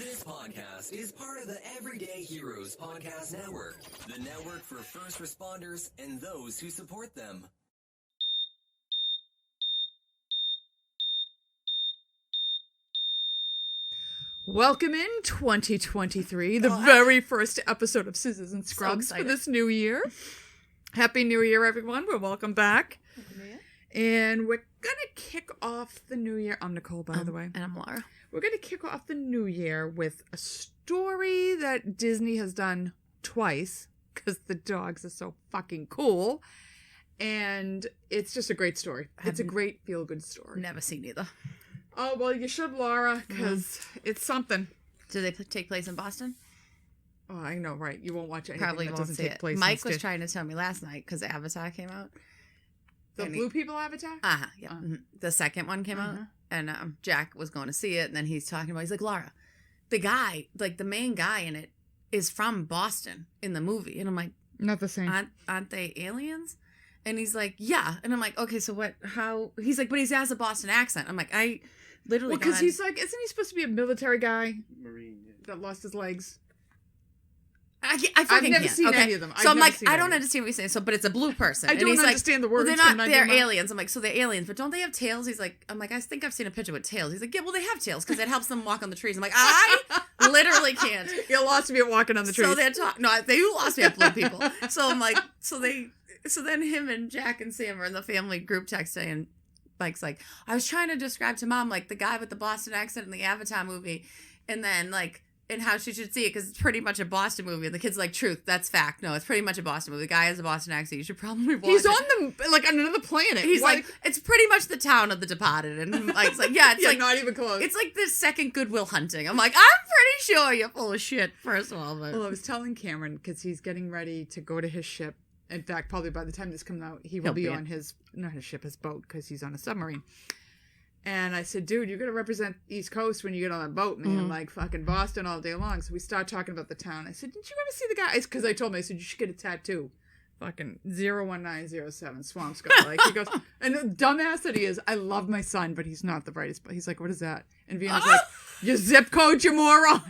This podcast is part of the Everyday Heroes Podcast Network, the network for first responders and those who support them. Welcome in 2023, the very first episode of Scissors and Scrubs for this new year. Happy New Year, everyone. We're welcome back. And we're going to kick off the new year. I'm Nicole, by the way. And I'm Laura. We're going to kick off the new year with a story that Disney has done twice because the dogs are so fucking cool. And it's just a great story. It's a great feel-good story. Never seen either. Oh, well, you should, Laura, because it's something. Do they take place in Boston? Oh, I know, right. You won't watch anything Probably that won't doesn't see take it. place Mike was trying to tell me last night because Avatar came out. The Blue People Avatar? Yeah. The second one came out, and Jack was going to see it, and then he's talking about, he's like, Laura, the guy, like the main guy in it, is from Boston in the movie. And I'm like, Not the same. aren't they aliens? And he's like, yeah. And I'm like, okay, so what, how? He's like, but he has a Boston accent. I'm like, I literally Well, because he's like, isn't he supposed to be a military guy? Marine. That lost his legs? I I've fucking never can't. seen Okay. any of them. So I'm like, I don't understand what you're saying. So, but it's a blue person. I and don't he's understand like, the words. Well, they're aliens. I'm like, so they're aliens, but don't they have tails? He's like, I'm like, I think I've seen a picture with tails. He's like, yeah, well, they have tails because it helps them walk on the trees. I'm like, I literally can't. You lost me at walking on the trees. So they're talking. No, they lost me at blue people. So I'm like, so then him and Jack and Sam are in the family group texting, and Mike's like, I was trying to describe to Mom like the guy with the Boston accent in the Avatar movie, and then like. And how she should see it because it's pretty much a Boston movie. And the kid's like, truth, that's fact. No, it's pretty much a Boston movie. The guy has a Boston accent. You should probably watch He's it. on on another planet. He's like, it's pretty much the town of the Departed. And Mike's like, yeah, it's yeah, like not even close. It's like the second Goodwill Hunting. I'm like, I'm pretty sure you're full of shit, first of all. But. Well, I was telling Cameron because he's getting ready to go to his ship. In fact, probably by the time this comes out, he'll be on his boat because he's on a submarine. And I said, dude, you're going to represent East Coast when you get on that boat, man. Like fucking Boston all day long. So we start talking about the town. I said, didn't you ever see the guy? Because I told him, I said, you should get a tattoo. Fucking 01907 Swampscott. Like, he goes, and the dumbass that he is, I love my son, but he's not the brightest. But he's like, what is that? And Vienna's like, your zip code, you moron.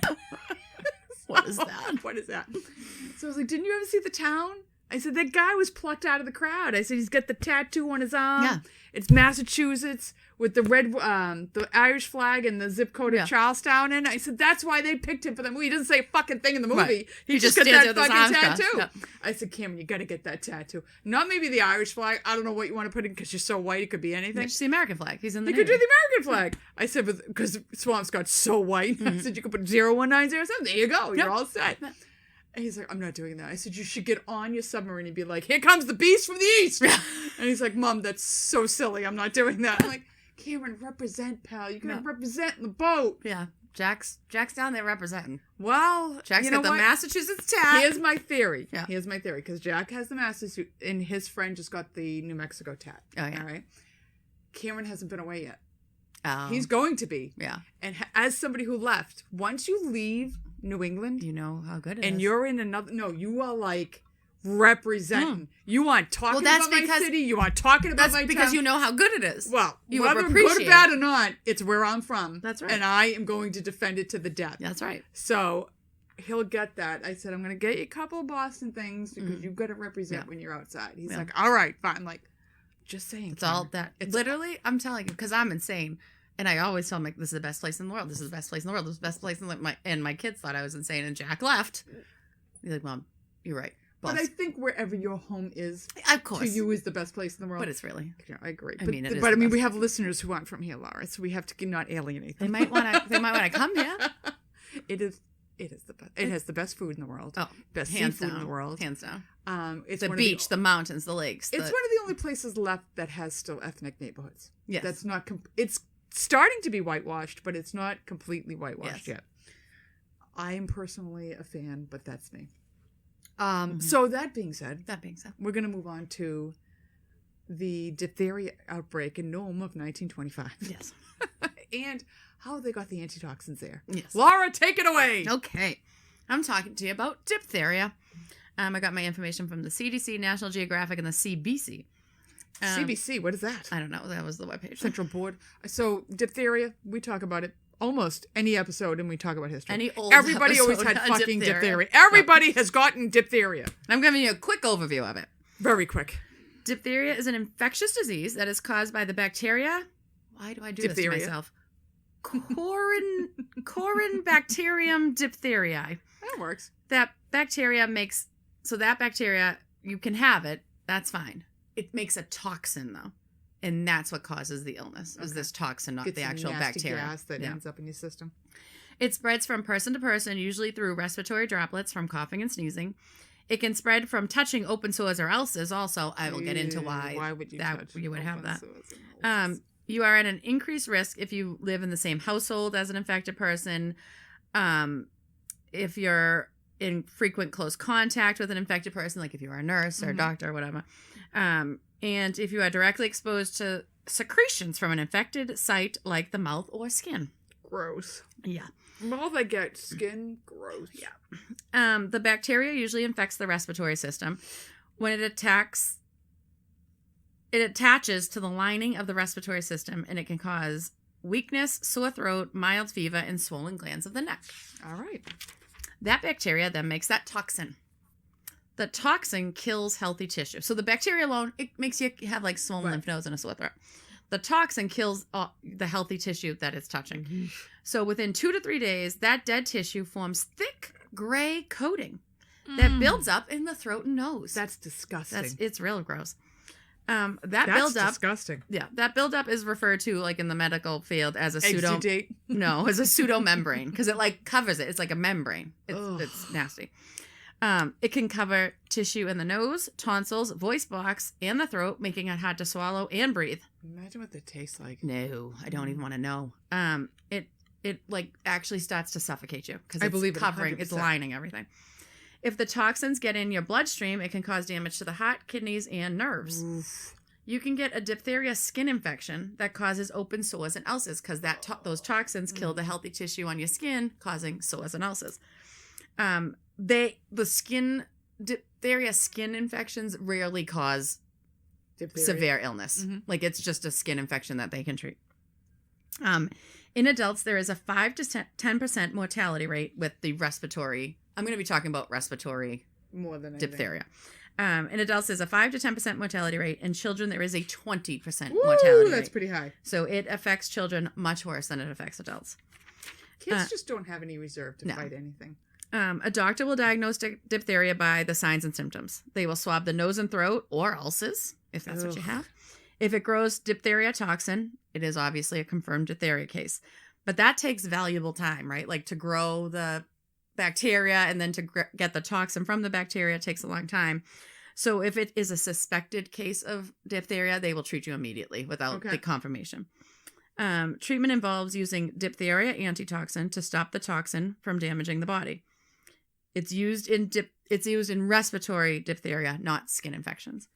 What is that? What is that? So I was like, didn't you ever see the town? I said, that guy was plucked out of the crowd. I said, he's got the tattoo on his arm. Yeah. It's Massachusetts with the red, the Irish flag and the zip code of Charlestown in. I said, that's why they picked him for the movie. He doesn't say a fucking thing in the movie. Right. He just got stands that with his fucking arms tattoo. crossed. Yeah. I said, Cameron, you got to get that tattoo. Not maybe the Irish flag. I don't know what you want to put in because you're so white. It could be anything. It's the American flag. He's in the You could do the American flag. I said, because Swampscott's so white. I said, you could put 01907. There you go. You're all set. And he's like, I'm not doing that. I said, you should get on your submarine and be like, here comes the beast from the east. And he's like, Mom, that's so silly. I'm not doing that. I'm like, Cameron, represent, pal. You gotta represent in the boat. Yeah. Jack's down there representing. Well, Jack's you know got the what? Massachusetts tat. Here's my theory. Yeah. Here's my theory. Because Jack has the Massachusetts, and his friend just got the New Mexico tat. Oh, yeah. All right. Cameron hasn't been away yet. Oh. He's going to be. Yeah. And as somebody who left, once you leave New England, You know how good it is. and you're in another, no, you are like representing. You aren't talking that's about my city. You are talking about That's my because town. you know how good it is. Well, you whether I'm appreciate good or bad or not, it's where I'm from. That's right. And I am going to defend it to the death. That's right. So he'll get that. I said, I'm going to get you a couple of Boston things because you've got to represent when you're outside. He's like, all right, fine. I'm like, just saying. It's all that. It's literally, I'm telling you, because I'm insane. And I always tell him, like, this is the best place in the world. This is the best place in the world. This is the best place in the world. And my kids thought I was insane. And Jack left. He's like, Mom, you're right. But I think wherever your home is, of course, to you is the best place in the world. But it's really. Yeah, I agree. I mean, but I mean, we have listeners who aren't from here, Laura, so we have to not alienate them. They might want to come here. It is the best. It has the best food in the world. Oh, best hands seafood down. in the world. Hands down. It's the beach, the mountains, the lakes. It's one of the only places left that has still ethnic neighborhoods. Yes. That's not. It's starting to be whitewashed, but it's not completely whitewashed yet. I am personally a fan, but that's me. So that being said, we're going to move on to the diphtheria outbreak in Nome of 1925. Yes. And how they got the antitoxins there. Yes. Laura, take it away. Okay. I'm talking to you about diphtheria. I got my information from the CDC, National Geographic, and the CBC. CBC, what is that? I don't know. That was the webpage. Central Board. So diphtheria, we talk about it almost any episode, and we talk about history. Any old Everybody always episode had on fucking diphtheria. diphtheria. Everybody has gotten diphtheria. I'm giving you a quick overview of it. Very quick. Diphtheria is an infectious disease that is caused by the bacteria. Why do I do Diphtheria. this to myself? Corynebacterium diphtheriae. That works. That bacteria, you can have it. That's fine. It makes a toxin, though. And that's what causes the illness, is this toxin, not the actual bacteria. Gas that ends up in your system. It spreads from person to person, usually through respiratory droplets from coughing and sneezing. It can spread from touching open sores or ulcers. Also, I will get into why would you that touch you would have that. sores and ulcers? You are at an increased risk if you live in the same household as an infected person. If you're in frequent close contact with an infected person, like if you're a nurse or a doctor or whatever. And if you are directly exposed to secretions from an infected site like the mouth or skin. Gross. Yeah. Mouth, I get. Skin, gross. Yeah. The bacteria usually infects the respiratory system. When it attaches to the lining of the respiratory system, and it can cause weakness, sore throat, mild fever, and swollen glands of the neck. All right. That bacteria then makes that toxin. The toxin kills healthy tissue. So the bacteria alone, it makes you have like swollen lymph nodes and a sore throat. The toxin kills the healthy tissue that it's touching. Mm-hmm. So within 2 to 3 days, that dead tissue forms thick gray coating that builds up in the throat and nose. That's disgusting. It's real gross. That's buildup, disgusting. Yeah, that buildup is referred to like in the medical field as a as a pseudomembrane because it like covers it. It's like a membrane. It's nasty. It can cover tissue in the nose, tonsils, voice box, and the throat, making it hard to swallow and breathe. Imagine what they taste like. No, I don't even want to know. It like actually starts to suffocate you because it's covering, it's lining everything. If the toxins get in your bloodstream, it can cause damage to the heart, kidneys, and nerves. Oof. You can get a diphtheria skin infection that causes open sores and ulcers because those toxins kill the healthy tissue on your skin, causing sores and ulcers. Diphtheria skin infections rarely cause severe illness. Mm-hmm. Like it's just a skin infection that they can treat. In adults, there is a 5 to 10% mortality rate with the respiratory. I'm going to be talking about respiratory more than diphtheria. In adults, there's a 5 to 10% mortality rate. In children, there is a 20% mortality rate. That's pretty high. So it affects children much worse than it affects adults. Kids just don't have any reserve to fight anything. A doctor will diagnose diphtheria by the signs and symptoms. They will swab the nose and throat or ulcers, if that's what you have. If it grows diphtheria toxin, it is obviously a confirmed diphtheria case. But that takes valuable time, right? Like to grow the bacteria and then to get the toxin from the bacteria takes a long time. So if it is a suspected case of diphtheria, they will treat you immediately without the confirmation. Treatment involves using diphtheria antitoxin to stop the toxin from damaging the body. It's used in respiratory diphtheria, not skin infections.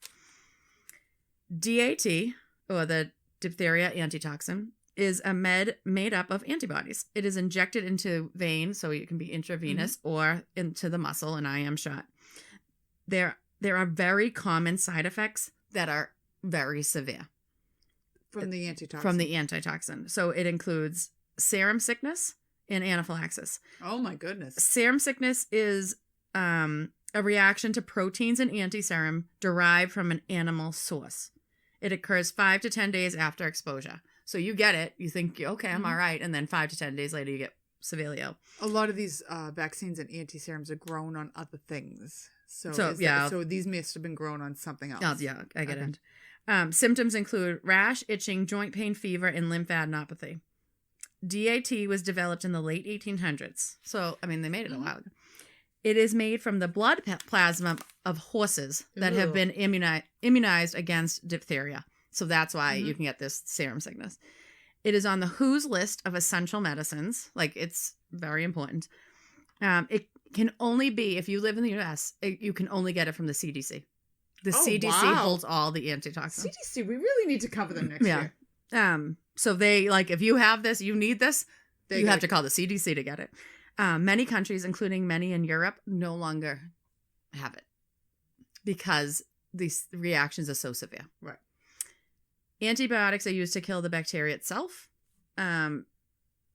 DAT, or the diphtheria antitoxin, is a med made up of antibodies. It is injected into veins, so it can be intravenous or into the muscle, an IM shot. There are very common side effects that are very severe. From the antitoxin. From the antitoxin. So it includes serum sickness and anaphylaxis. Oh my goodness. Serum sickness is a reaction to proteins in antiserum derived from an animal source. It occurs 5 to 10 days after exposure. So you get it, you think, okay, I'm all right, and then 5 to 10 days later you get severely ill. A lot of these vaccines and antiserums are grown on other things. So these must have been grown on something else. Oh, yeah, I get it. Symptoms include rash, itching, joint pain, fever, and lymphadenopathy. DAT was developed in the late 1800s. So, I mean, they made it a while ago. It is made from the blood plasma of horses that have been immunized against diphtheria. So that's why you can get this serum sickness. It is on the WHO's list of essential medicines. Like, it's very important. It can only be, if you live in the U.S., you can only get it from the CDC. The CDC holds all the antitoxins. CDC, we really need to cover them next year. So they, like, if you have this, you need this, you have to call the CDC to get it. Many countries, including many in Europe, no longer have it because these reactions are so severe. Right. Antibiotics are used to kill the bacteria itself.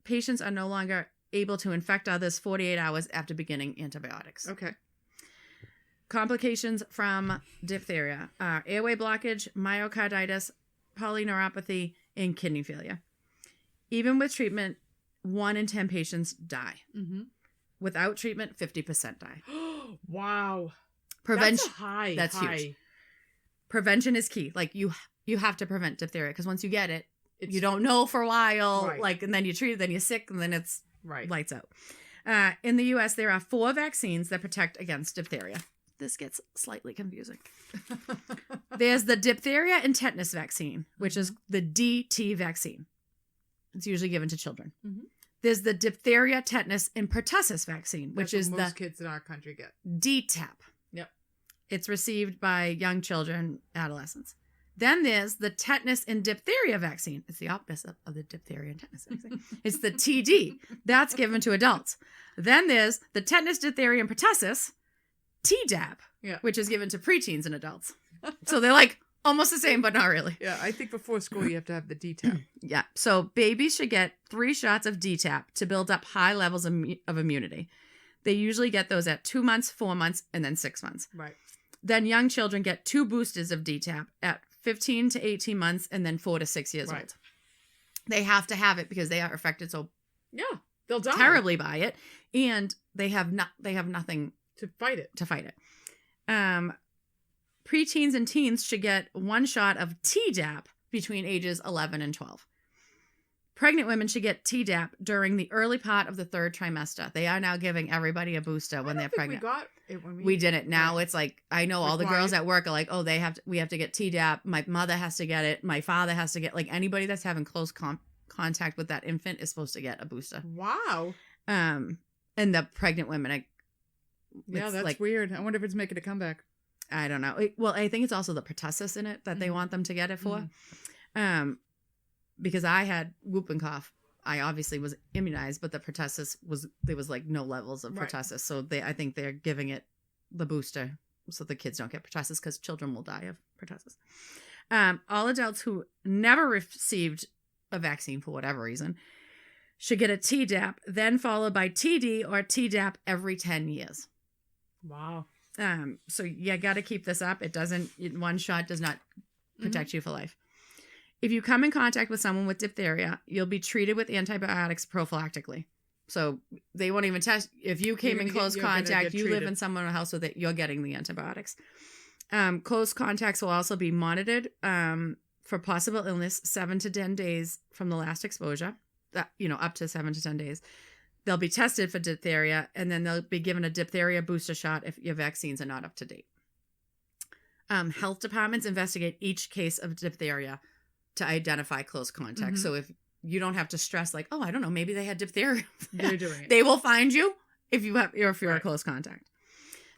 patients are no longer able to infect others 48 hours after beginning antibiotics. Okay. Complications from diphtheria are airway blockage, myocarditis, polyneuropathy, and kidney failure. Even with treatment, 1 in 10 patients die. Mm-hmm. Without treatment, 50% die. Wow. Prevention. That's high. That's high. huge. Prevention is key. Like you have to prevent diphtheria because once you get it, you don't know for a while. Right. Like, and then you treat it, then you're sick, and then it's right. lights out. In the U.S., there are 4 vaccines that protect against diphtheria. This gets slightly confusing. There's the diphtheria and tetanus vaccine, which is the DT vaccine. It's usually given to children. Mm-hmm. There's the diphtheria, tetanus, and pertussis vaccine, which is most kids in our country get. DTaP. Yep. It's received by young children, adolescents. Then there's the tetanus and diphtheria vaccine. It's the opposite of the diphtheria and tetanus vaccine. It's the TD. That's given to adults. Then there's the tetanus, diphtheria, and pertussis, Tdap, which is given to preteens and adults. So they're like almost the same, but not really. Yeah, I think before school you have to have the DTaP. Yeah. So babies should get 3 shots of DTaP to build up high levels of immunity. They usually get those at 2 months, 4 months, and then 6 months. Right. Then young children get 2 boosters of DTaP at 15 to 18 months and then 4 to 6 years old. They have to have it because they are affected so they'll die terribly by it, and they have nothing to fight it. Preteens and teens should get 1 shot of Tdap between ages 11 and 12. Pregnant women should get Tdap during the early part of the 3rd trimester. They are now giving everybody a booster when they're pregnant. We got it when we didn't. Now it's like, I know all the girls at work are like, oh, we have to get Tdap. My mother has to get it. My father has to get, like, anybody that's having close contact with that infant is supposed to get a booster. Wow. And the pregnant women, that's like, weird. I wonder if it's making a comeback. I don't know. Well, I think it's also the pertussis in it that they want them to get it for. Because I had whooping cough. I obviously was immunized, but the pertussis there was like no levels of pertussis. So I think they're giving it the booster so the kids don't get pertussis because children will die of pertussis. All adults who never received a vaccine for whatever reason should get a Tdap, then followed by TD or Tdap every 10 years. Wow. So you got to keep this up. 1 shot does not protect you for life. If you come in contact with someone with diphtheria, you'll be treated with antibiotics prophylactically. So they won't even test. If you came in close contact, you live in someone's house with it, you're getting the antibiotics. Close contacts will also be monitored for possible illness 7 to 10 days from the last exposure, up to 7 to 10 days. They'll be tested for diphtheria, and then they'll be given a diphtheria booster shot if your vaccines are not up to date. Health departments investigate each case of diphtheria to identify close contact. So if you don't have to stress like, oh, I don't know, maybe they had diphtheria. They're doing it. They will find you if you're a close contact.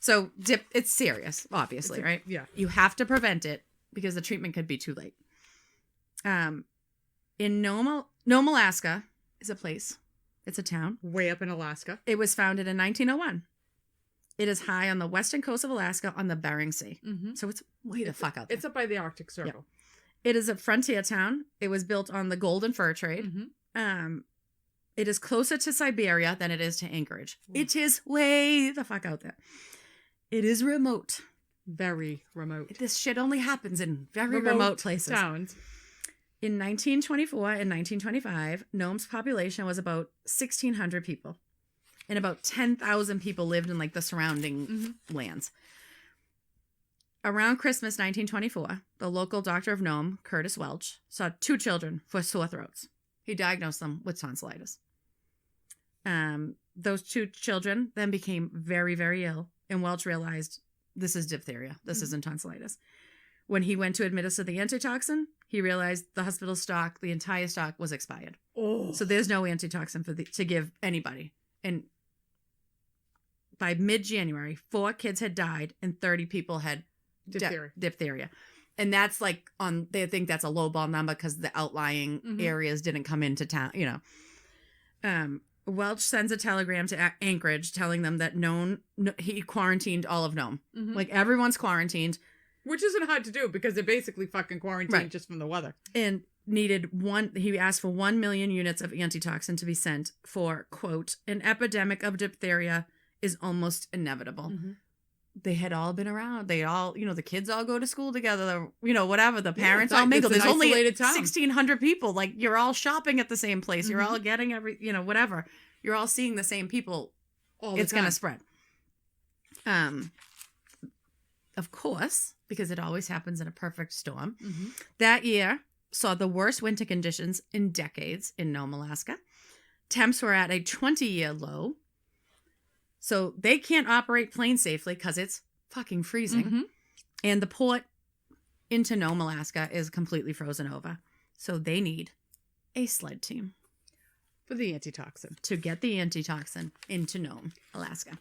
So it's serious, obviously, right? Yeah. You have to prevent it because the treatment could be too late. In Nome, Alaska is a place. It's a town. Way up in Alaska. It was founded in 1901. It is high on the western coast of Alaska on the Bering Sea. So it's way the fuck out there. It's up by the Arctic Circle. Yep. It is a frontier town. It was built on the golden fur trade. It is closer to Siberia than it is to Anchorage. It is way the fuck out there. It is remote. Very remote. This shit only happens in very remote places. Towns. In 1924 and 1925, Nome's population was about 1,600 people. And about 10,000 people lived in like the surrounding lands. Around Christmas 1924, the local doctor of Nome, Curtis Welch, saw 2 children for sore throats. He diagnosed them with tonsillitis. Those 2 children then became very, very ill, and Welch realized this is diphtheria. This isn't tonsillitis. When he went to administer the antitoxin, he realized the hospital stock, the entire stock, was expired. So there's no antitoxin to give anybody. And by mid-January, 4 kids had died and 30 people had diphtheria. And that's like they think that's a lowball number because the outlying areas didn't come into town, Welch sends a telegram to Anchorage telling them that he quarantined all of Nome. Like everyone's quarantined. Which isn't hard to do because they're basically fucking quarantined just from the weather. And he asked for 1 million units of antitoxin to be sent for, quote, an epidemic of diphtheria is almost inevitable. Mm-hmm. They had all been around. They all, the kids all go to school together, whatever. The parents all like, mingle. There's only town. 1,600 people. Like, you're all shopping at the same place. You're Mm-hmm. all getting whatever. You're all seeing the same people. It's going to spread. Of course, because it always happens in a perfect storm. Mm-hmm. That year saw the worst winter conditions in decades in Nome, Alaska. Temps were at a 20-year low. So they can't operate planes safely because it's fucking freezing. Mm-hmm. And the port into Nome, Alaska is completely frozen over. So they need a sled team For the antitoxin. to get the antitoxin into Nome, Alaska.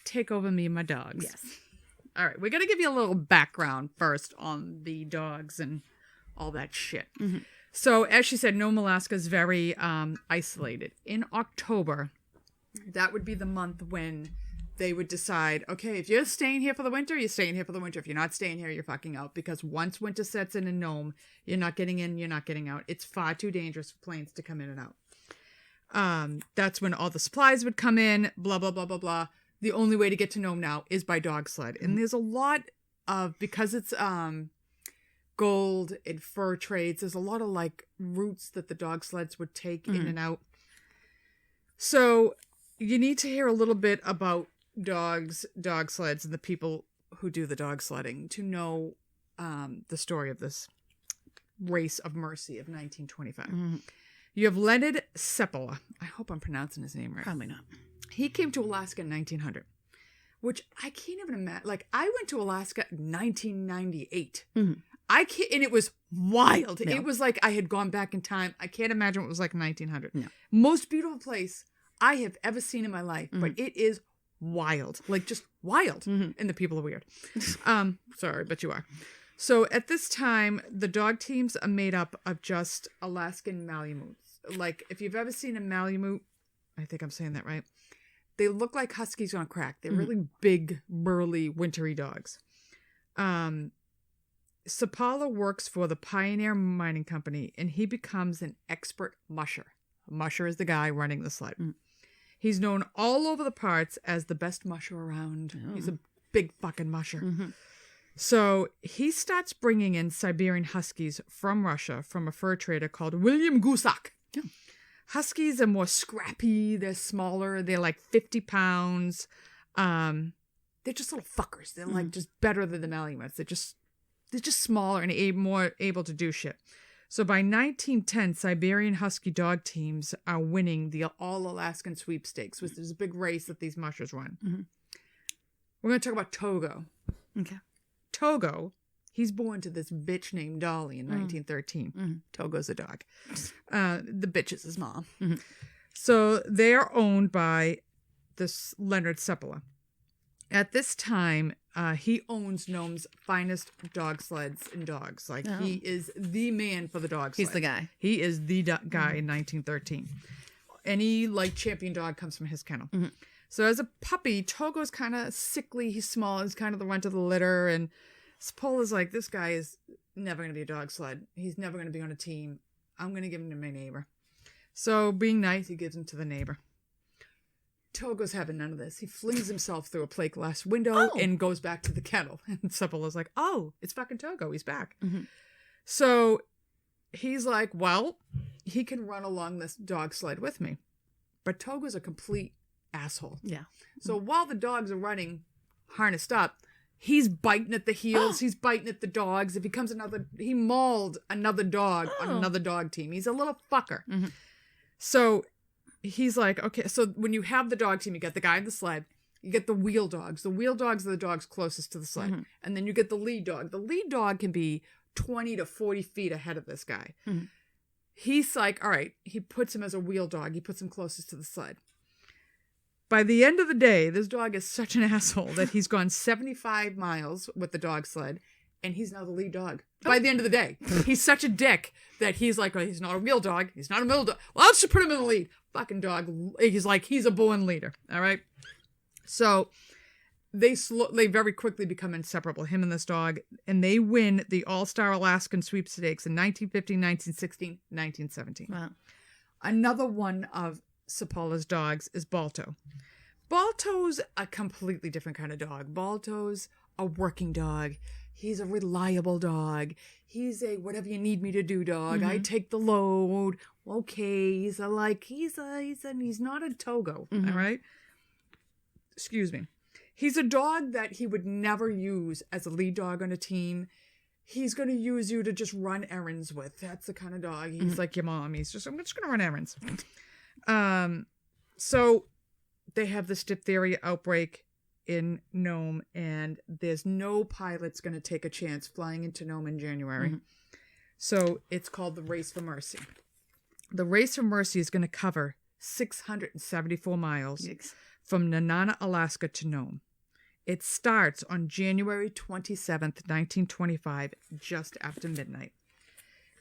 Take over me and my dogs. Yes. All right, we're going to give you a little background first on the dogs and all that shit. Mm-hmm. So, as she said, Nome, Alaska is very isolated. In October, that would be the month when they would decide, okay, if you're staying here for the winter, you're staying here for the winter. If you're not staying here, you're fucking out. Because once winter sets in Nome, you're not getting in, you're not getting out. It's far too dangerous for planes to come in and out. That's when all the supplies would come in, blah, blah, blah, blah, blah. The only way to get to Nome now is by dog sled. And there's a lot of, because it's gold and fur trades, there's a lot of like routes that the dog sleds would take in and out. So you need to hear a little bit about dogs, dog sleds, and the people who do the dog sledding to know the story of this race of mercy of 1925. Mm-hmm. You have Leonard Seppala. I hope I'm pronouncing his name right. Probably not. He came to Alaska in 1900, which I can't even imagine. Like, I went to Alaska in 1998. Mm-hmm. And it was wild. No. It was like I had gone back in time. I can't imagine what it was like in 1900. No. Most beautiful place I have ever seen in my life, but it is wild. Like, just wild. Mm-hmm. And the people are weird. Sorry, but you are. So at this time, the dog teams are made up of just Alaskan Malamutes. Like, if you've ever seen a Malamute, I think I'm saying that right. They look like huskies on crack. They're really big, burly, wintry dogs. Seppala works for the Pioneer Mining Company, and he becomes an expert musher. A musher is the guy running the sled. He's known all over the parts as the best musher around. Oh. He's a big fucking musher. Mm-hmm. So he starts bringing in Siberian Huskies from Russia from a fur trader called William Gusak. Yeah. Huskies are more scrappy. They're smaller. They're like 50 pounds. They're just little fuckers. They're like just better than the Malamutes. They're just smaller and more able to do shit. So by 1910, Siberian Husky dog teams are winning the All-Alaskan Sweepstakes, which is a big race that these mushers run. Mm-hmm. We're going to talk about Togo. Okay. Togo, he's born to this bitch named Dolly in 1913. Mm-hmm. Togo's a dog. The bitch is his mom. Mm-hmm. So they are owned by this Leonard Seppala. At this time, he owns Nome's finest dog sleds and dogs. Like, he is the man for the dog sleds. He's the guy. He is the guy in 1913. Any, like, champion dog comes from his kennel. Mm-hmm. So as a puppy, Togo's kind of sickly. He's small. He's kind of the runt of the litter. And Seppala's like, this guy is never going to be a dog sled. He's never going to be on a team. I'm going to give him to my neighbor. So being nice, he gives him to the neighbor. Togo's having none of this. He flings himself through a plate glass window and goes back to the kennel. And Seppala's like, oh, it's fucking Togo. He's back. Mm-hmm. So he's like, well, he can run along this dog sled with me. But Togo's a complete asshole. Yeah. So while the dogs are running harnessed up, he's biting at the heels. He's biting at the dogs. He mauled another dog on another dog team. He's a little fucker. Mm-hmm. So he's like, okay, so when you have the dog team, you get the guy in the sled, you get the wheel dogs. The wheel dogs are the dogs closest to the sled. Mm-hmm. And then you get the lead dog. The lead dog can be 20 to 40 feet ahead of this guy. Mm-hmm. He's like, all right, he puts him as a wheel dog. He puts him closest to the sled. By the end of the day, this dog is such an asshole that he's gone 75 miles with the dog sled, and he's now the lead dog. By the end of the day, he's such a dick that he's like, oh, he's not a real dog. He's not a middle dog. Well, let's just put him in the lead. Fucking dog. He's like, he's a born leader. All right. So they very quickly become inseparable, him and this dog, and they win the All-Star Alaskan Sweepstakes in 1915, 1916, 1917. Wow. Another one of Sapolla's dogs is Balto. Balto's a completely different kind of dog. Balto's a working dog. He's a reliable dog. He's a whatever you need me to do dog. I take the load. Okay, he's not a Togo, all right? Excuse me. He's a dog that he would never use as a lead dog on a team. He's going to use you to just run errands with. That's the kind of dog. He's like your mom. I'm just going to run errands. So they have this diphtheria outbreak in Nome, and there's no pilot's going to take a chance flying into Nome in January. So it's called the Race for Mercy. The Race for Mercy is going to cover 674 miles from Nenana, Alaska to Nome. It starts on January 27th, 1925, just after midnight.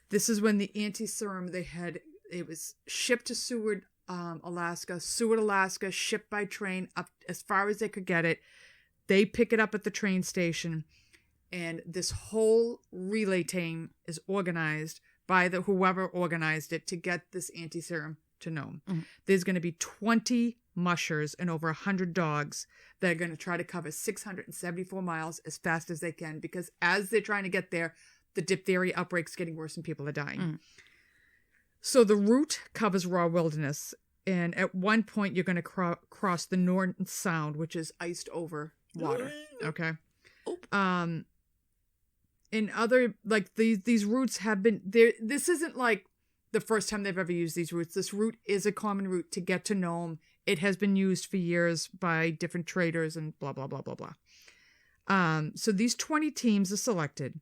This is when the anti-serum it was shipped to Seward, Alaska, shipped by train up as far as they could get it. They pick it up at the train station, and this whole relay team is organized by whoever organized it to get this anti-serum to Nome. There's going to be 20 mushers and over 100 dogs that are going to try to cover 674 miles as fast as they can, because as they're trying to get there, the diphtheria outbreak's getting worse and people are dying. So the route covers raw wilderness, and at one point you're going to cross the Norton Sound, which is iced over water. Okay. In other, like, these routes have been there. This isn't like the first time they've ever used these routes. This route is a common route to get to Nome. It has been used for years by different traders and blah, blah, blah, blah, blah. So these 20 teams are selected.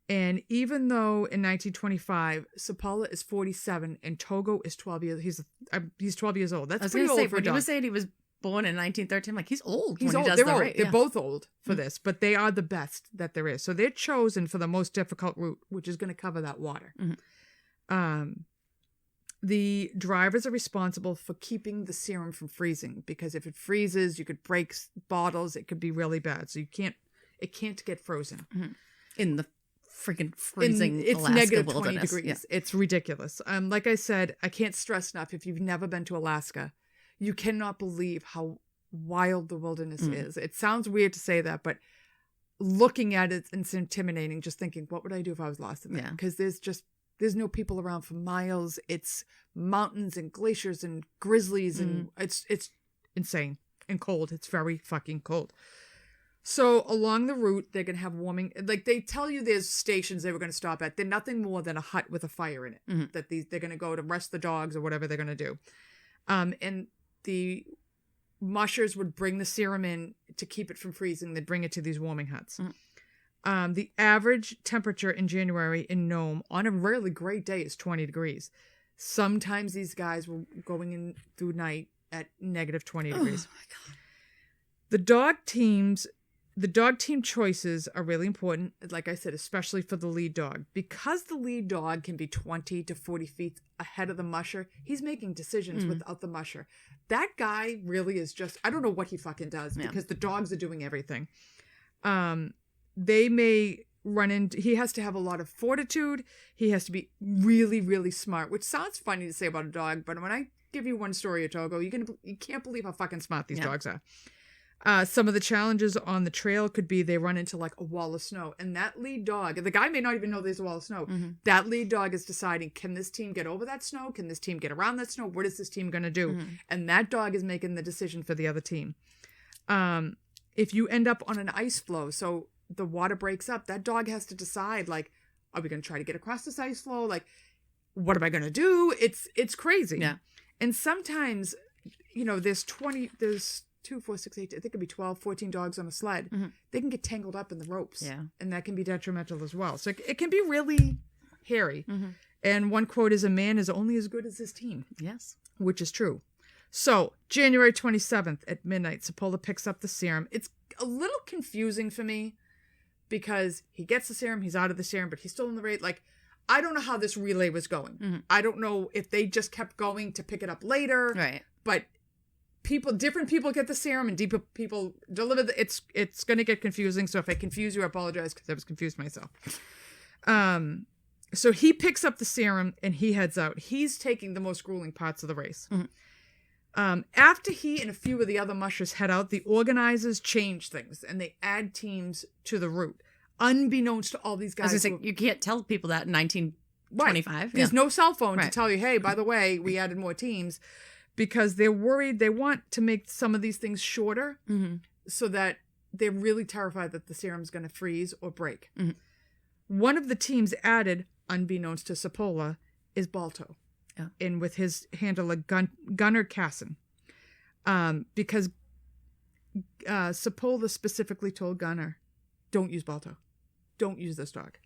And even though in 1925, Sapolla is 47 and Togo is 12 years, he's 12 years old. That's pretty old for a dog. When you were saying he was born in 1913, like, he's old. He's old. They're old. They're both old for this, but they are the best that there is. So they're chosen for the most difficult route, which is going to cover that water. The drivers are responsible for keeping the serum from freezing, because if it freezes, you could break bottles. It could be really bad. So it can't get frozen. In the freaking freezing it's Alaska negative wilderness. 20 degrees. Yeah. It's ridiculous. Like I said, I can't stress enough, if you've never been to Alaska, you cannot believe how wild the wilderness is. It sounds weird to say that, but looking at it, it's intimidating, just thinking, what would I do if I was lost in there? Because there's no people around for miles. It's mountains and glaciers and grizzlies, and it's insane and cold. It's very fucking cold. So along the route, they're going to have warming. Like, they tell you there's stations they were going to stop at. They're nothing more than a hut with a fire in it that they're going to go to rest the dogs or whatever they're going to do. And the mushers would bring the serum in to keep it from freezing. They'd bring it to these warming huts. The average temperature in January in Nome on a really great day is 20 degrees. Sometimes these guys were going in through night at negative 20 degrees. Oh my God. The dog team choices are really important, like I said, especially for the lead dog. Because the lead dog can be 20 to 40 feet ahead of the musher, he's making decisions without the musher. That guy really is just, I don't know what he fucking does, because the dogs are doing everything. They may run into, he has to have a lot of fortitude. He has to be really, really smart, which sounds funny to say about a dog, but when I give you one story of Togo, you can't believe how fucking smart these dogs are. Some of the challenges on the trail could be they run into like a wall of snow, and that lead dog, the guy may not even know there's a wall of snow. That lead dog is deciding, can this team get over that snow? Can this team get around that snow? What is this team going to do? And that dog is making the decision for the other team. If you end up on an ice floe, so the water breaks up, that dog has to decide, like, are we going to try to get across this ice floe? Like, what am I going to do? It's crazy. Yeah. And sometimes, there's 2, 4, 6, 8, I think it could be 12, 14 dogs on a sled. They can get tangled up in the ropes. Yeah. And that can be detrimental as well. So it can be really hairy. And one quote is, a man is only as good as his team. Yes. Which is true. So January 27th at midnight, Sapolla picks up the serum. It's a little confusing for me because he gets the serum, he's out of the serum, but he's still in the race. Like, I don't know how this relay was going. I don't know if they just kept going to pick it up later. Right. But different people get the serum and people deliver it's going to get confusing. So if I confuse you, I apologize because I was confused myself. So he picks up the serum and he heads out. He's taking the most grueling parts of the race. After he and a few of the other mushers head out, the organizers change things and they add teams to the route, unbeknownst to all these guys. You can't tell people that in 1925. Right. There's no cell phone to tell you, hey, by the way, we added more teams, because they're worried. They want to make some of these things shorter so that they're really terrified that the serum's going to freeze or break. One of the teams added, unbeknownst to Cipolla, is Balto. Yeah. And with his handler, Gunnar Casson. Because Cipolla specifically told Gunnar, don't use Balto. Don't use this dog.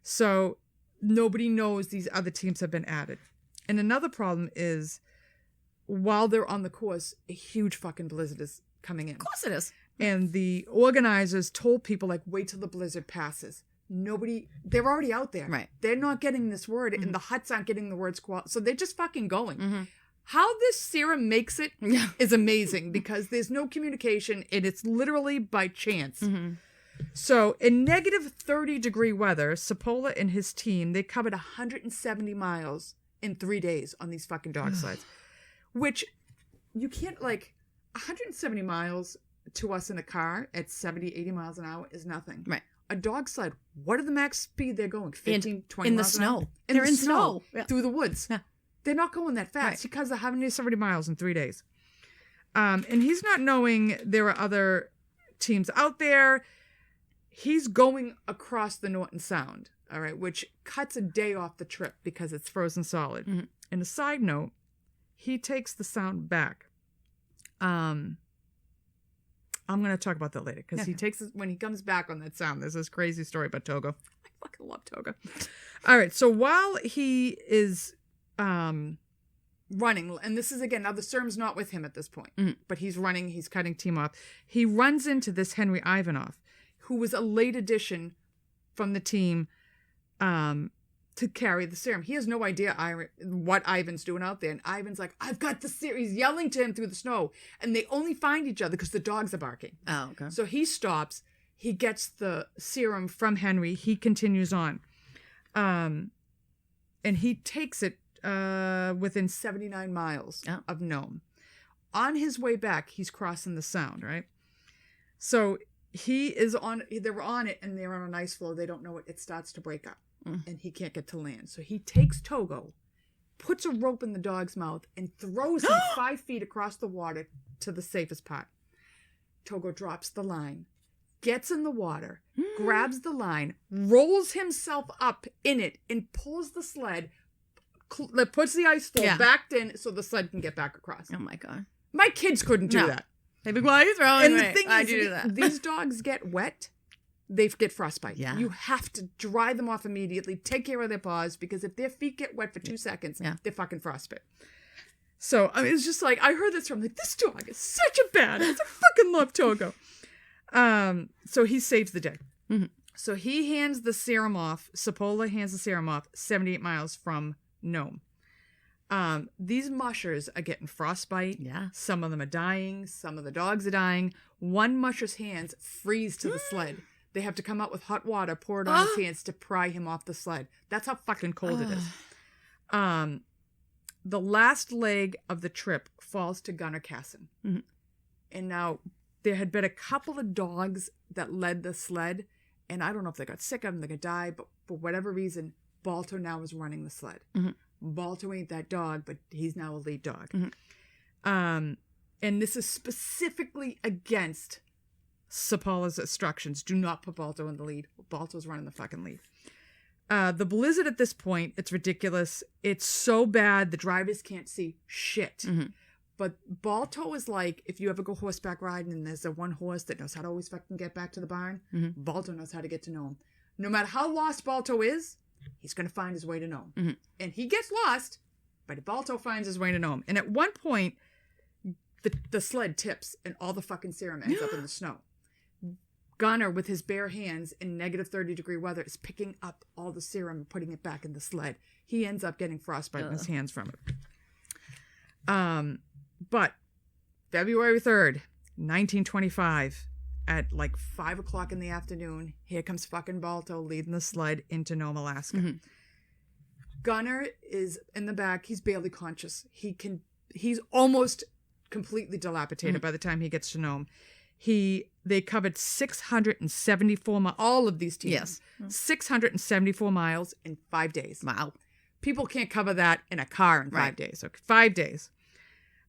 So nobody knows these other teams have been added. And another problem is, while they're on the course, a huge fucking blizzard is coming in. Of course it is. And the organizers told people, like, wait till the blizzard passes. They're already out there. Right. They're not getting this word, and the huts aren't getting the word squall. So they're just fucking going. How this serum makes it is amazing, because there's no communication, and it's literally by chance. So in negative 30-degree weather, Cipolla and his team, they covered 170 miles in 3 days on these fucking dog slides. Which you can't, 170 miles to us in a car at 70, 80 miles an hour is nothing. Right. A dog sled, what are the max speed they're going? 15, 20 in miles the an hour? snow. They're in snow. Through the woods. Yeah. They're not going that fast because they're having 70 miles in 3 days. And he's not knowing there are other teams out there. He's going across the Norton Sound, all right, which cuts a day off the trip because it's frozen solid. And a side note, he takes the sound back. I'm going to talk about that later, because when he comes back on that sound, there's this crazy story about Togo. I fucking love Togo. All right, so while he is running, and this is, again, now the serum's not with him at this point, but he's running, he's cutting team off. He runs into this Henry Ivanov, who was a late addition from the team to carry the serum. He has no idea what Ivan's doing out there. And Ivan's like, I've got the serum. He's yelling to him through the snow. And they only find each other because the dogs are barking. Oh, okay. So he stops. He gets the serum from Henry. He continues on. And he takes it within 79 miles of Nome. On his way back, he's crossing the Sound, right? So they're on it, and they're on an ice floe. They don't know it. It starts to break up. And he can't get to land. So he takes Togo, puts a rope in the dog's mouth, and throws him 5 feet across the water to the safest part. Togo drops the line, gets in the water, grabs the line, rolls himself up in it, and pulls the sled, puts the ice floe back in so the sled can get back across. Oh, my God. My kids couldn't do that. They'd be, why are you throwing me? And the thing is, do that. These dogs get wet. They get frostbite. Yeah. You have to dry them off immediately. Take care of their paws, because if their feet get wet for 2 seconds, they're fucking frostbite. So it's just like, I heard this from this dog is such a badass. I fucking love Togo. So he saves the day. So he hands the serum off. Cipolla hands the serum off 78 miles from Nome. These mushers are getting frostbite. Yeah. Some of them are dying. Some of the dogs are dying. One musher's hands freeze to the sled. They have to come out with hot water, pour it on his hands to pry him off the sled. That's how fucking cold it is. The last leg of the trip falls to Gunnar Casson. And now there had been a couple of dogs that led the sled, and I don't know if they got sick of them, they could die, but for whatever reason, Balto now is running the sled. Balto ain't that dog, but he's now a lead dog. And this is specifically against Cipolla's instructions. Do not put Balto in the lead. Balto's running the fucking lead. The blizzard at this point, it's ridiculous. It's so bad the drivers can't see shit. But Balto is like, if you ever go horseback riding and there's a one horse that knows how to always fucking get back to the barn, Balto knows how to get to Nome. No matter how lost Balto is, he's going to find his way to Nome. And he gets lost, but Balto finds his way to Nome. And at one point, the sled tips and all the fucking serum ends up in the snow. Gunnar, with his bare hands in negative 30-degree weather, is picking up all the serum and putting it back in the sled. He ends up getting frostbite in his hands from it. But February 3rd, 1925, at like 5 o'clock in the afternoon, here comes fucking Balto leading the sled into Nome, Alaska. Mm-hmm. Gunner is in the back. He's barely conscious. He's almost completely dilapidated by the time he gets to Nome. They covered 674 miles, all of these teams. Yes. 674 miles in 5 days. Wow. People can't cover that in a car in 5 days. Okay, 5 days.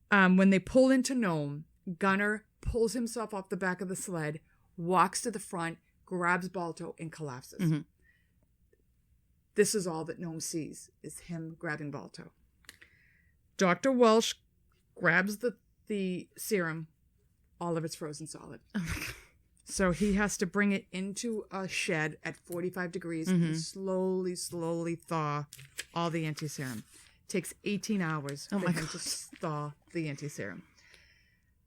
When they pull into Nome, Gunner pulls himself off the back of the sled, walks to the front, grabs Balto, and collapses. Mm-hmm. This is all that Nome sees, is him grabbing Balto. Dr. Welsh grabs the serum. All of it's frozen solid. Oh my God. So he has to bring it into a shed at 45 degrees and slowly thaw all the anti-serum. It takes 18 hours for him to thaw the anti-serum.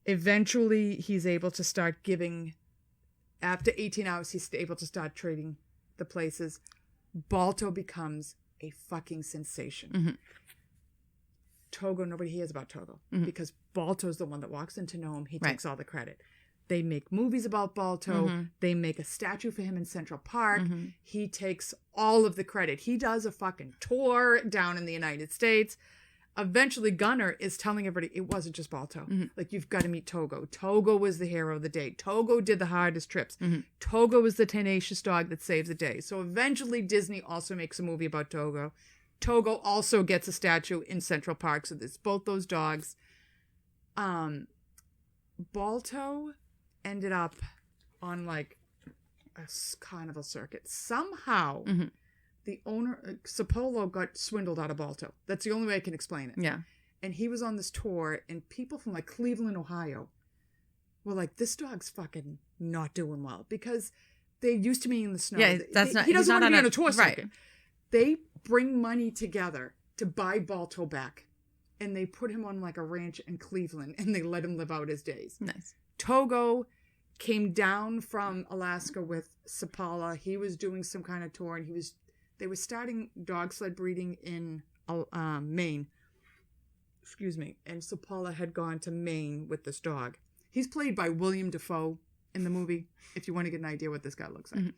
Eventually, he's able to start giving, after 18 hours, he's able to start treating the places. Balto becomes a fucking sensation. Mm-hmm. Togo, nobody hears about Togo because Balto's the one that walks into Nome. He takes all the credit. They make movies about Balto. Mm-hmm. They make a statue for him in Central Park. Mm-hmm. He takes all of the credit. He does a fucking tour down in the United States. Eventually, Gunner is telling everybody it wasn't just Balto. Mm-hmm. Like, you've got to meet Togo. Togo was the hero of the day. Togo did the hardest trips. Mm-hmm. Togo was the tenacious dog that saved the day. So eventually, Disney also makes a movie about Togo. Togo also gets a statue in Central Park. So there's both those dogs. Balto ended up on like a carnival circuit. Somehow, the owner, Sapolo, got swindled out of Balto. That's the only way I can explain it. Yeah. And he was on this tour, and people from like Cleveland, Ohio, were like, this dog's fucking not doing well because they used to be in the snow. Yeah, he doesn't want to be on a tour circuit. Right. They bring money together to buy Balto back, and they put him on like a ranch in Cleveland, and they let him live out his days. Nice. Togo came down from Alaska with Sapala. He was doing some kind of tour, and they were starting dog sled breeding in Maine. Excuse me. And Sapala had gone to Maine with this dog. He's played by William Dafoe in the movie, if you want to get an idea what this guy looks like. Mm-hmm.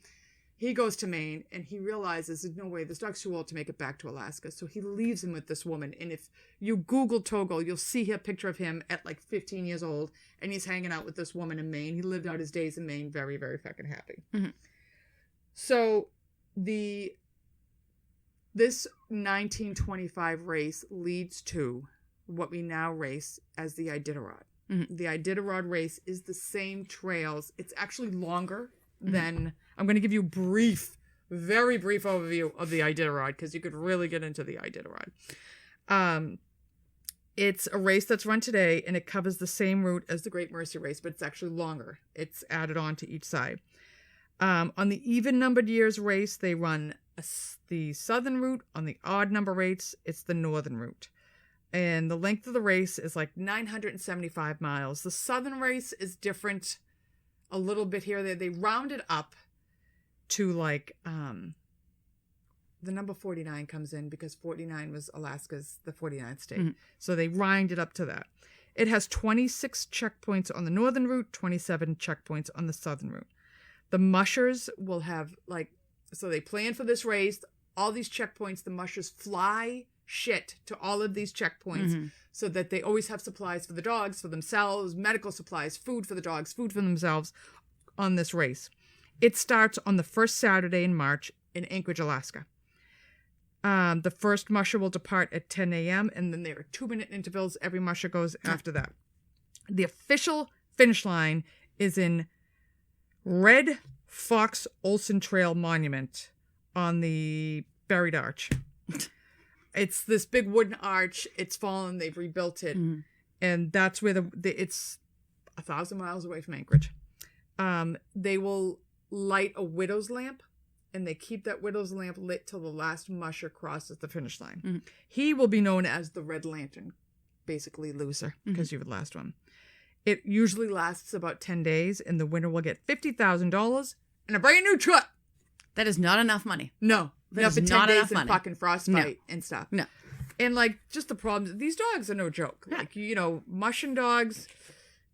He goes to Maine, and he realizes there's no way, this dog's too old to make it back to Alaska. So he leaves him with this woman. And if you Google Togo, you'll see a picture of him at like 15 years old, and he's hanging out with this woman in Maine. He lived out his days in Maine very, very fucking happy. Mm-hmm. So this 1925 race leads to what we now race as the Iditarod. Mm-hmm. The Iditarod race is the same trails. It's actually longer than... I'm going to give you very brief overview of the Iditarod because you could really get into the Iditarod. It's a race that's run today, and it covers the same route as the Great Mercy Race, but it's actually longer. It's added on to each side. On the even-numbered years race, they run the southern route. On the odd-number rates, it's the northern route. And the length of the race is like 975 miles. The southern race is different a little bit here. They round it up to like the number 49 comes in because 49 was Alaska's the 49th state. Mm-hmm. So they round it up to that. It has 26 checkpoints on the northern route, 27 checkpoints on the southern route. The mushers will have so they plan for this race, all these checkpoints, the mushers fly shit to all of these checkpoints so that they always have supplies for the dogs, for themselves, medical supplies, food for the dogs, food for themselves on this race. It starts on the first Saturday in March in Anchorage, Alaska. The first musher will depart at 10 a.m. and then there are 2-minute intervals. Every musher goes after that. The official finish line is in Red Fox Olson Trail Monument on the Buried Arch. It's this big wooden arch. It's fallen. They've rebuilt it. Mm-hmm. And that's where it's 1,000 miles away from Anchorage. They will light a widow's lamp, and they keep that widow's lamp lit till the last musher crosses the finish line. Mm-hmm. He will be known as the Red Lantern, basically loser, because you were the last one. It usually lasts about 10 days, and the winner will get $50,000 and a brand new truck. That is not enough money. No. Enough for 10 days and fucking frostbite and stuff. No. And just the problems. These dogs are no joke. Yeah. Mushing dogs,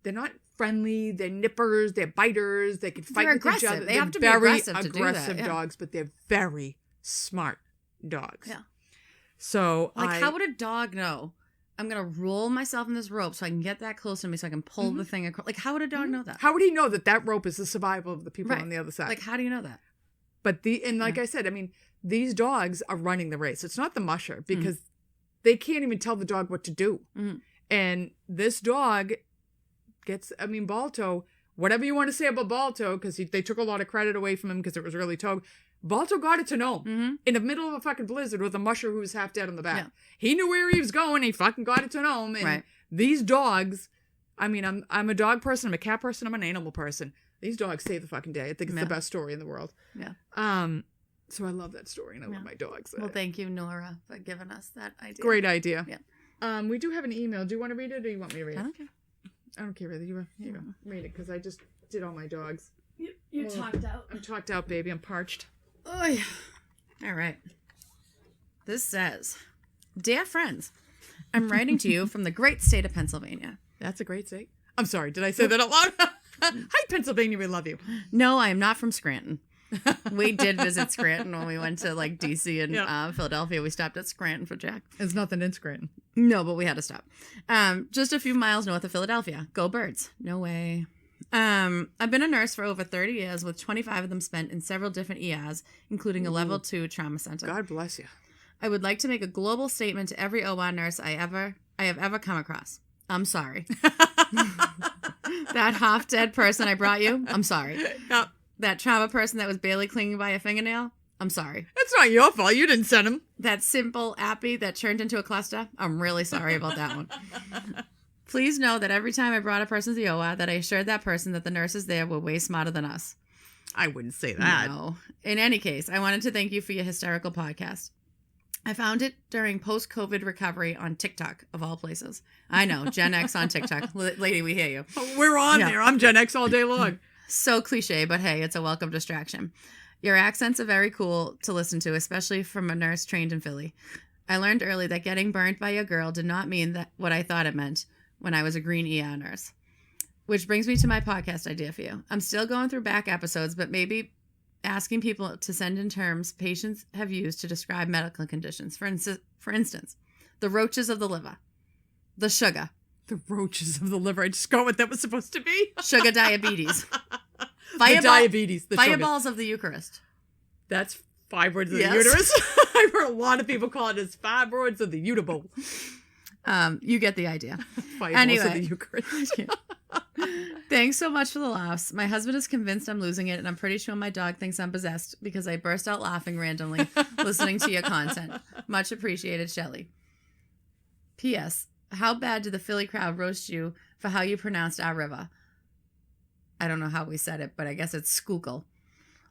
they're not friendly. They're nippers. They're biters. They can fight They're with each aggressive. other. They They're have to be very aggressive to do that, yeah. dogs, but they're very smart dogs. Yeah. So like, how would a dog know? I'm going to roll myself in this rope so I can get that close to me so I can pull the thing across. Like, how would a dog know that? How would he know that rope is the survival of the people Right. on the other side? Like, how do you know that? But like I said, I mean, these dogs are running the race. It's not the musher because they can't even tell the dog what to do. Mhm. And this dog Balto, whatever you want to say about Balto, because they took a lot of credit away from him because it was really Togue. Balto got it to Nome in the middle of a fucking blizzard with a musher who was half dead on the back. Yeah. He knew where he was going. He fucking got it to Nome. And these dogs, I mean, I'm a dog person. I'm a cat person. I'm an animal person. These dogs save the fucking day. I think it's the best story in the world. Yeah. So I love that story and I love my dogs. Well, thank you, Nora, for giving us that idea. Great idea. Yeah. We do have an email. Do you want to read it or do you want me to read it? I don't care. I don't care. Here you go. Read it because I just did all my dogs. You're talked out. I'm talked out, baby. I'm parched. Oh, yeah. All right. This says, Dear friends, I'm writing to you from the great state of Pennsylvania. That's a great state. I'm sorry. Did I say that out loud? Hi, Pennsylvania. We love you. No, I am not from Scranton. We did visit Scranton when we went to like DC and Philadelphia. We stopped at Scranton for Jack. There's nothing in Scranton. No, but we had to stop. Just a few miles north of Philadelphia. Go Birds. No way. I've been a nurse for over 30 years with 25 of them spent in several different ERs, including a level 2 trauma center. God bless you. I would like to make a global statement to every OR nurse I have ever come across. I'm sorry. That half-dead person I brought you, I'm sorry. Yep. That trauma person that was barely clinging by a fingernail, I'm sorry. It's not your fault. You didn't send him. That simple appy that turned into a cluster, I'm really sorry about that one. Please know that every time I brought a person to the OR, that I assured that person that the nurses there were way smarter than us. I wouldn't say that. No. In any case, I wanted to thank you for your hysterical podcast. I found it during post-COVID recovery on TikTok, of all places. I know, Gen X on TikTok. Lady, we hear you. We're on there. I'm Gen X all day long. So cliche, but hey, it's a welcome distraction. Your accents are very cool to listen to, especially from a nurse trained in Philly. I learned early that getting burnt by a girl did not mean that what I thought it meant when I was a green ER nurse. Which brings me to my podcast idea for you. I'm still going through back episodes, but maybe asking people to send in terms patients have used to describe medical conditions. For instance, the roaches of the liver, the sugar. The roaches of the liver. I just got what that was supposed to be. Sugar diabetes. Diabetes. The fireballs of the Eucharist. That's fibroids of the uterus. I've heard a lot of people call it as fibroids of the utero. You get the idea. Fireballs of the Eucharist. Thanks so much for the laughs. My husband is convinced I'm losing it, and I'm pretty sure my dog thinks I'm possessed because I burst out laughing randomly listening to your content. Much appreciated, Shelley. P.S. How bad did the Philly crowd roast you for how you pronounced our river? I don't know how we said it, but I guess it's Schuylkill.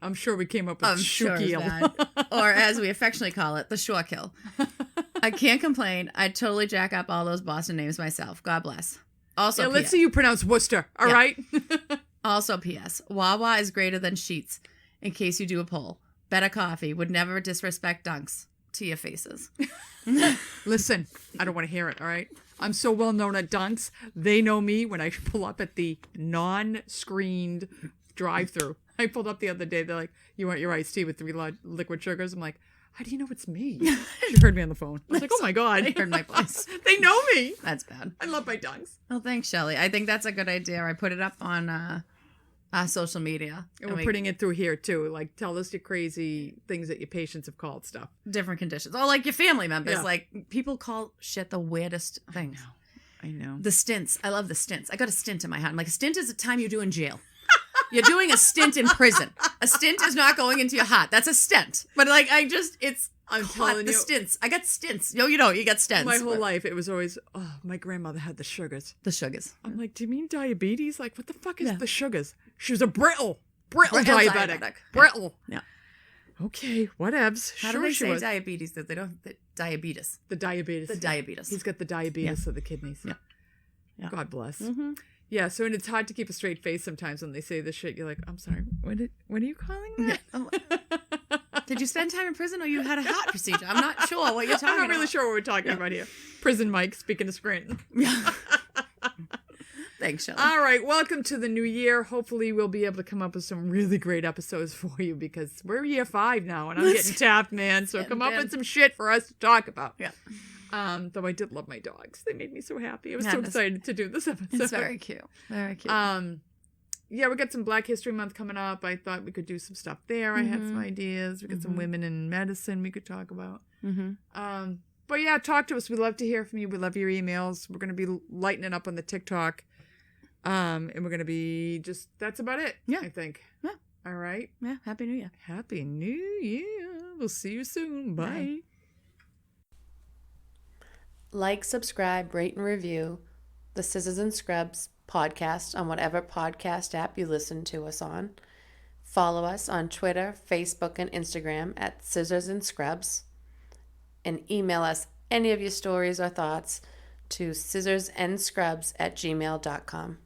I'm sure we came up with Schuylkill. Or as we affectionately call it, the Shorekill. I can't complain. I'd totally jack up all those Boston names myself. God bless. Also, let's see you pronounce Worcester, all right? Also, P.S. Wawa is greater than Sheets, in case you do a poll. Better coffee. Would never disrespect dunks to your faces. Listen, I don't want to hear it, all right? I'm so well known at Dunks. They know me when I pull up at the non-screened drive-thru. I pulled up the other day. They're like, you want your iced tea with 3 liquid sugars? I'm like, how do you know it's me? She heard me on the phone. I was like, oh my God. They heard my voice. They know me. That's bad. I love my Dunks. Well, thanks, Shelley. I think that's a good idea. I put it up on social media. And we're putting it through here, too. Like, tell us your crazy things that your patients have called stuff. Different conditions. Oh, like your family members. Yeah. Like, people call shit the weirdest things. I know. The stints. I love the stints. I got a stint in my head. I'm like, a stint is a time you do in jail. You're doing a stint in prison. A stint is not going into your heart. That's a stent. But like, I'm telling you. The stints. I got stints. No, you don't. You got stents. My whole life, it was always, my grandmother had the sugars. The sugars. I'm like, do you mean diabetes? Like, what the fuck is the sugars? She was a brittle diabetic. Brittle. Yeah. Okay, whatevs. How do they say diabetes? That they don't. Diabetes. The diabetes. The diabetes. He's got the diabetes of the kidneys. Yeah. God bless. Mm-hmm. Yeah, so it's hard to keep a straight face sometimes when they say this shit. You're like, I'm sorry, what are you calling that? Did you spend time in prison or you had a heart procedure? I'm not sure what you're talking about. I'm not really sure what we're talking about here. Prison Mike, speaking of Scranton. Yeah. Thanks, Shelley. All right, welcome to the new year. Hopefully we'll be able to come up with some really great episodes for you because we're year 5 now and I'm getting tapped, man. So come up with some shit for us to talk about. Yeah. Though I did love my dogs. They made me so happy. I was so excited to do this episode. It's very cute. Very cute. Yeah, we got some Black History Month coming up. I thought we could do some stuff there. I had some ideas. We got some women in medicine we could talk about. But yeah, talk to us. We'd love to hear from you. We love your emails. We're going to be lightening up on the TikTok. And we're going to be that's about it. Yeah. I think. Yeah. All right. Yeah. Happy New Year. Happy New Year. We'll see you soon. Bye. Like, subscribe, rate, and review the Scissors and Scrubs podcast on whatever podcast app you listen to us on. Follow us on Twitter, Facebook, and Instagram at Scissors and Scrubs. And email us any of your stories or thoughts to scissorsnscrubs@gmail.com.